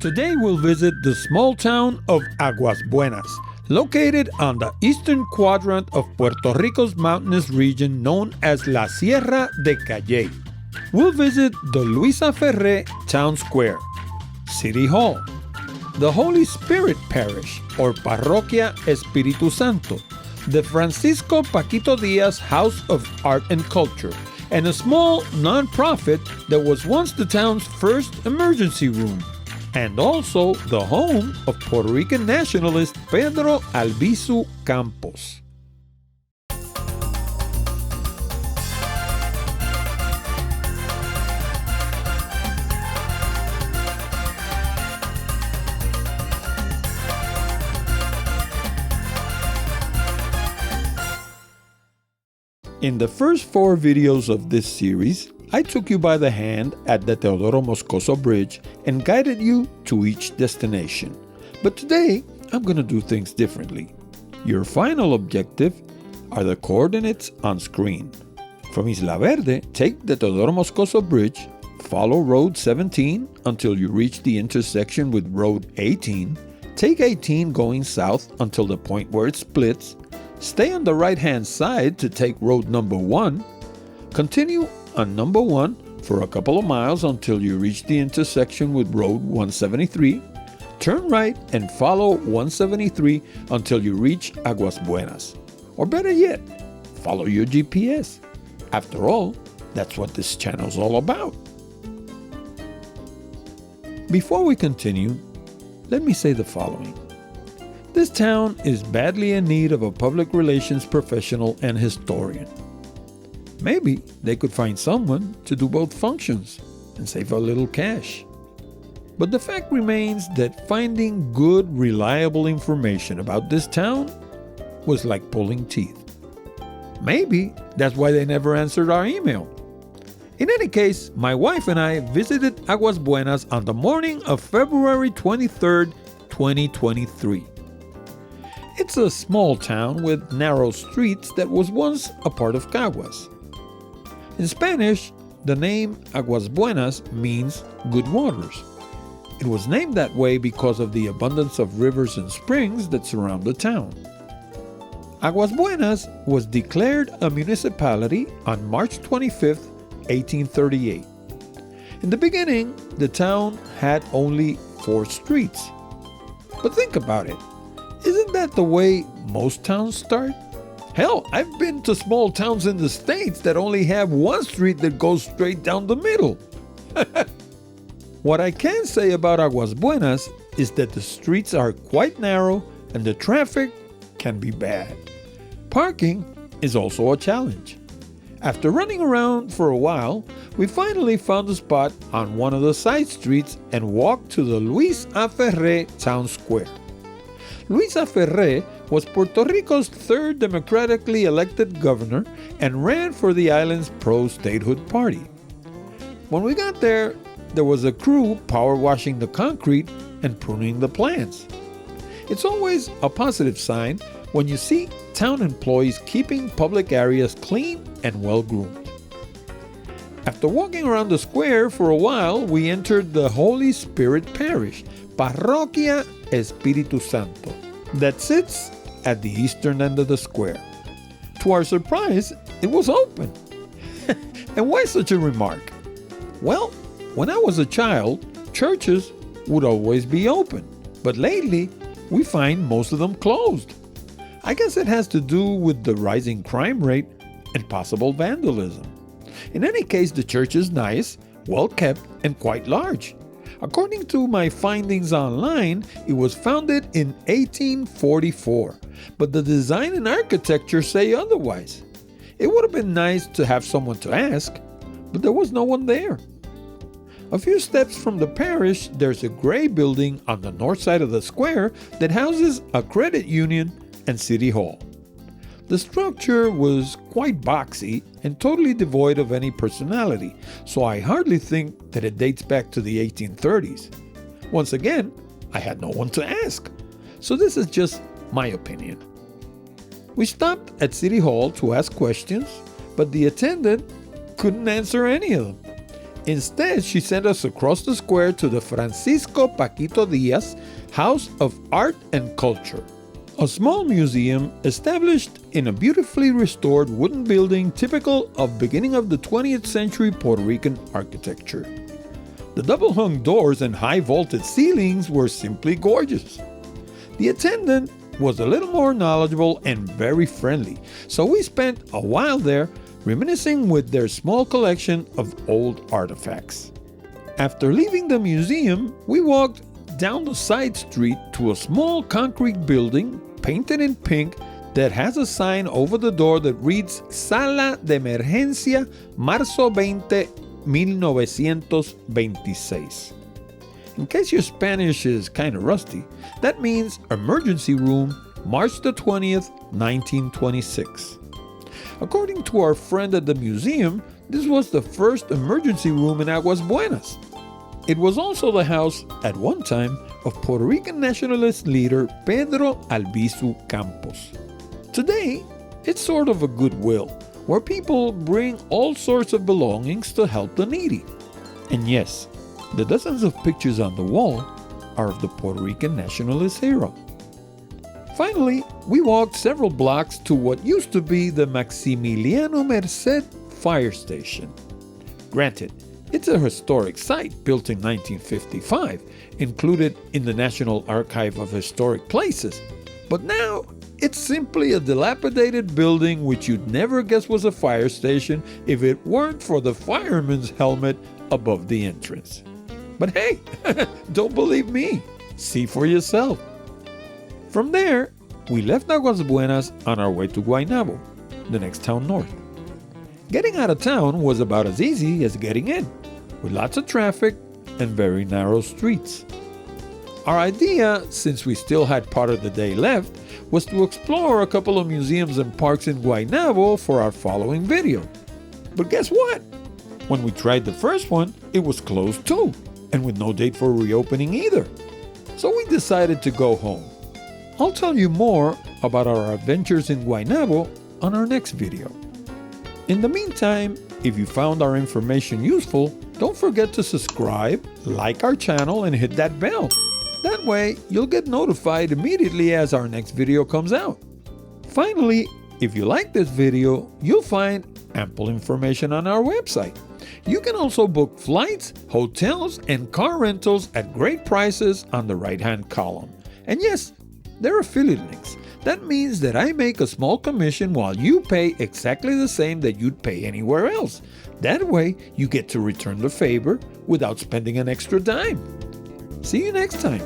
Today we'll visit the small town of Aguas Buenas, located on the eastern quadrant of Puerto Rico's mountainous region known as La Sierra de Cayey. We'll visit the Luisa Ferré Town Square, City Hall, the Holy Spirit Parish or Parroquia Espíritu Santo, the Francisco Paquito Díaz House of Art and Culture, and a small non-profit that was once the town's first emergency room, and also the home of Puerto Rican nationalist Pedro Albizu Campos. In the first 4 videos of this series, I took you by the hand at the Teodoro Moscoso Bridge and guided you to each destination. But today, I'm going to do things differently. Your final objective are the coordinates on screen. From Isla Verde, take the Teodoro Moscoso Bridge, follow Road 17 until you reach the intersection with Road 18, take 18 going south until the point where it splits, stay on the right-hand side to take road number 1. Continue on number 1 for a couple of miles until you reach the intersection with road 173. Turn right and follow 173 until you reach Aguas Buenas. Or better yet, follow your GPS. After all, that's what this channel's all about. Before we continue, let me say the following. This town is badly in need of a public relations professional and historian. Maybe they could find someone to do both functions and save a little cash. But the fact remains that finding good, reliable information about this town was like pulling teeth. Maybe that's why they never answered our email. In any case, my wife and I visited Aguas Buenas on the morning of February 23rd, 2023. It's a small town with narrow streets that was once a part of Caguas. In Spanish, the name Aguas Buenas means good waters. It was named that way because of the abundance of rivers and springs that surround the town. Aguas Buenas was declared a municipality on March 25, 1838. In the beginning, the town had only 4 streets. But think about it. Isn't that the way most towns start? Hell, I've been to small towns in the States that only have 1 street that goes straight down the middle. What I can say about Aguas Buenas is that the streets are quite narrow and the traffic can be bad. Parking is also a challenge. After running around for a while, we finally found a spot on one of the side streets and walked to the Luisa Ferré Town Square. Luisa Ferré was Puerto Rico's 3rd democratically elected governor and ran for the island's pro-statehood party. When we got there was a crew power washing the concrete and pruning the plants. It's always a positive sign when you see town employees keeping public areas clean and well-groomed. After walking around the square for a while, we entered the Holy Spirit Parish, Parroquia Espíritu Santo, that sits at the eastern end of the square. To our surprise, it was open. And why such a remark? Well, when I was a child, churches would always be open, but lately we find most of them closed. I guess it has to do with the rising crime rate and possible vandalism. In any case, the church is nice, well kept, and quite large. According to my findings online, it was founded in 1844, but the design and architecture say otherwise. It would have been nice to have someone to ask, but there was no one there. A few steps from the parish, there's a gray building on the north side of the square that houses a credit union and city hall. The structure was quite boxy and totally devoid of any personality, so I hardly think that it dates back to the 1830s. Once again, I had no one to ask, so this is just my opinion. We stopped at City Hall to ask questions, but the attendant couldn't answer any of them. Instead, she sent us across the square to the Francisco Paquito Díaz House of Art and Culture, a small museum established in a beautifully restored wooden building typical of beginning of the 20th century Puerto Rican architecture. The double-hung doors and high-vaulted ceilings were simply gorgeous. The attendant was a little more knowledgeable and very friendly, so we spent a while there reminiscing with their small collection of old artifacts. After leaving the museum, we walked down the side street to a small concrete building painted in pink that has a sign over the door that reads Sala de Emergencia Marzo 20, 1926. In case your Spanish is kind of rusty, that means emergency room, March the 20th, 1926. According to our friend at the museum, this was the first emergency room in Aguas Buenas. It was also the house, at one time, of Puerto Rican nationalist leader Pedro Albizu Campos. Today, it's sort of a goodwill, where people bring all sorts of belongings to help the needy. And yes, the dozens of pictures on the wall are of the Puerto Rican nationalist hero. Finally, we walked several blocks to what used to be the Maximiliano Merced fire station. Granted, it's a historic site built in 1955, included in the National Archive of Historic Places, but now it's simply a dilapidated building which you'd never guess was a fire station if it weren't for the fireman's helmet above the entrance. But hey, don't believe me. See for yourself. From there, we left Aguas Buenas on our way to Guaynabo, the next town north. Getting out of town was about as easy as getting in, with lots of traffic and very narrow streets. Our idea, since we still had part of the day left, was to explore a couple of museums and parks in Guaynabo for our following video. But guess what? When we tried the first one, it was closed too, and with no date for reopening either. So we decided to go home. I'll tell you more about our adventures in Guaynabo on our next video. In the meantime, if you found our information useful, don't forget to subscribe, like our channel, and hit that bell. That way, you'll get notified immediately as our next video comes out. Finally, if you like this video, you'll find ample information on our website. You can also book flights, hotels, and car rentals at great prices on the right-hand column. And yes, they're affiliate links. That means that I make a small commission while you pay exactly the same that you'd pay anywhere else. That way, you get to return the favor without spending an extra dime. See you next time.